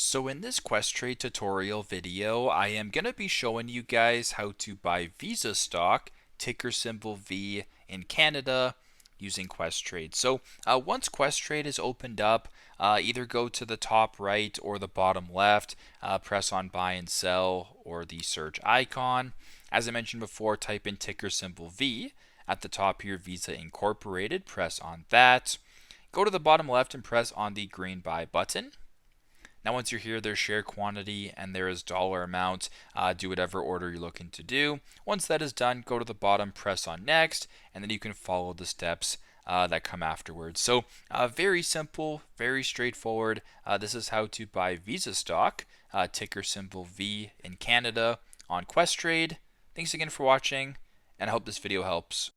So in this Questrade tutorial video, I am going to be showing you guys how to buy Visa stock, ticker symbol V, in Canada using Questrade. So once Questrade is opened up, either go to the top right or the bottom left, press on buy and sell or the search icon. As I mentioned before, type in ticker symbol V. At the top here, Visa Incorporated, press on that. Go to the bottom left and press on the green buy button. Now once you're here, there's share quantity and there is dollar amount. Do whatever order you're looking to do. Once that is done, go to the bottom, press on next, and then you can follow the steps that come afterwards. So very simple, very straightforward. This is how to buy Visa stock, ticker symbol V in Canada on Questrade. Thanks again for watching, and I hope this video helps.